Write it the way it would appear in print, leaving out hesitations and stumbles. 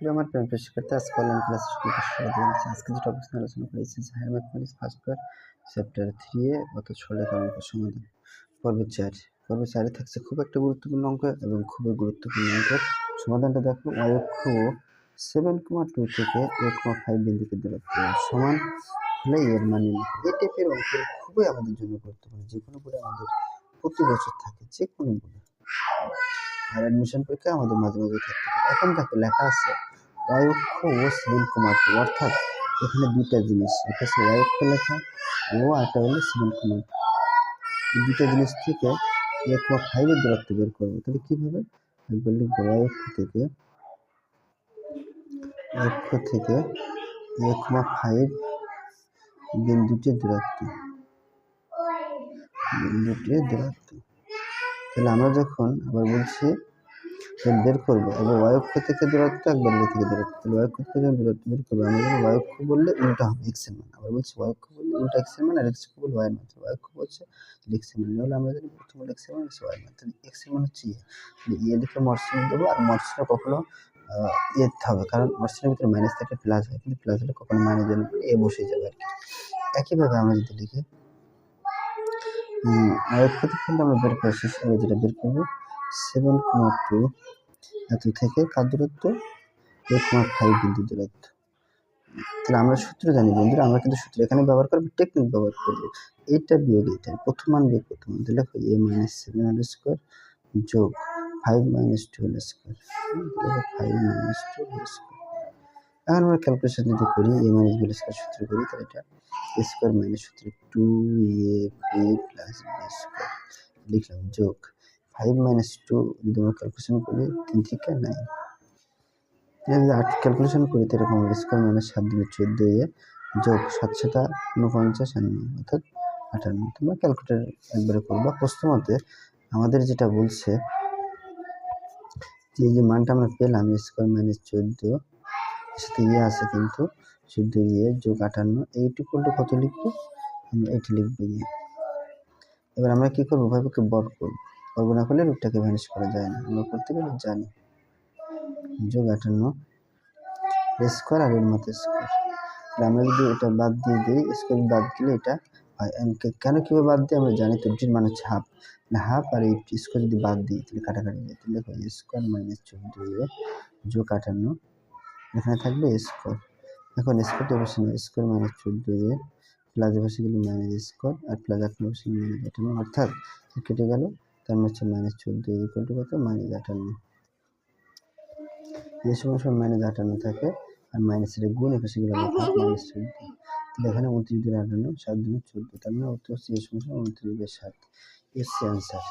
সুপ্রিয় আমার প্রিয় শিক্ষার্থী, আজকে অনলাইন ক্লাসে সকলকে স্বাগত জানাচ্ছি। আজকে যে টপিক নিয়ে আলোচনা করি higher mathematics first paper chapter 3 এ অর্থাৎ সরলরেখা অঙ্কের সমাধান পর্ব 4। পর্ব 4 থাকছে খুব একটা গুরুত্বপূর্ণ অঙ্ক এবং খুবই গুরুত্বপূর্ণ অঙ্কের সমাধানটা দেখো। y অক্ষ 7,2 থেকে 1,5 বিন্দুকে দূরত্ব সমান হলে এর মান নির্ণয়। এই টাইপের অঙ্ক খুবই আমাদের জন্য গুরুত্বপূর্ণ, যে কোনো বলে আমাদের প্রতি বছর থাকে, যে কোনো বলে আর অ্যাডমিশন পরীক্ষা আমাদের মাঝে মাঝে থাকতে পারে। এখন দেখো লেখা আছে y অক্ষ ও 7,2, অর্থাৎ এখানে দুইটা জিনিস, একটা হচ্ছে y অক্ষ লেখা ও আরটা হলো 7,2। এই দুইটা জিনিস থেকে 1,5 এর দূরত্ব বের করবো। তাহলে কিভাবে? একবার লিখবো y অক্ষ থেকে 1,5 বিন্দুটির দূরত্ব। তাহলে আমরা যখন আবার বলছি বের করবো, এবার y অক্ষ থেকে দূরত্ব একবার থেকে দূরত্ব, তাহলে y অক্ষ থেকে যখন দূরত্ব বের করবো আমরা যখন y অক্ষ বললে উল্টা হবে x এর মান। আবার বলছি y অক্ষ বললে উল্টা x এর মান, আর x অক্ষ বললে y এর মান। y অক্ষ বলছে x এর মান হলে আমরা জানি প্রথম হলো x এর মান, y এর মান। তাহলে x এর মান হচ্ছে এ লিখে মডসিন দেবো, আর মডসিনটা কখনো হবে, কারণ মডসিনের ভিতরে মাইনাস থাকলে প্লাস হয়, কিন্তু প্লাস হলে কখনো মাইনাস জন্য এ বসে যাবে আর কি। একইভাবে আমরা যদি লিখি y অক্ষ থেকে কিন্তু আমরা বের করে শেষ হবে, যেটা বের করবো 7,2 এত থেকে কার দূরত্ব 1,5 বিন্দু দূরত্ব। তাহলে আমরা সূত্র জানি বন্ধুরা, আমরা কিন্তু সূত্র এখানে ব্যবহার করবো, টেকনিক ব্যবহার করবো। এইটা বিয়োগ এইটা, প্রথম মান বিয়োগ প্রথম মান, তাহলে a - 7 হোল স্কয়ার যোগ 5 - 2 হোল স্কয়ার, 5 - 2 হোল স্কয়ার। এখন আমরা ক্যালকুলেশন যদি করি a - b হোল স্কয়ার সূত্র করি, তাহলে এটা a স্কয়ার মাইনাস সূত্র 2ab প্লাস b স্কয়ার লিখলাম, যোগ 5 - 2 যদি আমরা ক্যালকুলেশন করি 3 থেকে 9, যদি 8 ক্যালকুলেশন করি তো এরকম স্কয়ার মাইনাস 7 × 14 এ যোগ 7 × 7 = 49 অর্থাৎ 58। তোমরা ক্যালকুলেটর একবারে করবা। প্রশ্ন মতে আমাদের যেটা বলছে যে মানটা আমরা পেলাম স্কয়ার মাইনাস 14 সাথে আছে কিন্তু 14 যোগ 58, এইটুকু কত লিখবো আমরা? এটি লিখবো এবার আমরা কি করবো? উভয়পক্ষকে বর্গ করবো। বর্গ না করলে রূপটাকে ভ্যানিশ করা যায় না, আমরা করতে গেলে জানি। যোগ 58 স্কয়ার আর এর মতো স্কয়ার। আমরা যদি এটা বাদ দিয়ে দিই, স্কয়ার বাদ দিলে এটা হয়। কেন কিভাবে বাদ দিই আমরা জানি, তো এর মান হচ্ছে হাফ, হাফ আর এই স্কয়ার যদি বাদ দিই তাহলে কাটাকাটি যায়, তাহলে দেখো স্কয়ার মাইনাস 14 যোগ 58, এখানে থাকবে স্কয়ার। এখন স্কয়ারটা বসে না, স্কয়ার মাইনাস 14 প্লাস বসে গেলে মাইনাস স্কয়ার, আর প্লাস 58 বসে মাইনাস 58, অর্থাৎ কেটে গেল। তার মানে হচ্ছে মাইনাস 14 ইকুয়াল টু কত? মাইনাস 58। এই সময় মাইনাস 58 থাকে, আর মাইনাসের গুণ এপাশে গেলে মাইনাস 14, তাহলে এখানে 29 × 58 7 × 14, তার মানে উত্তর হচ্ছে এই সময় 29/7 এর অ্যান্সার।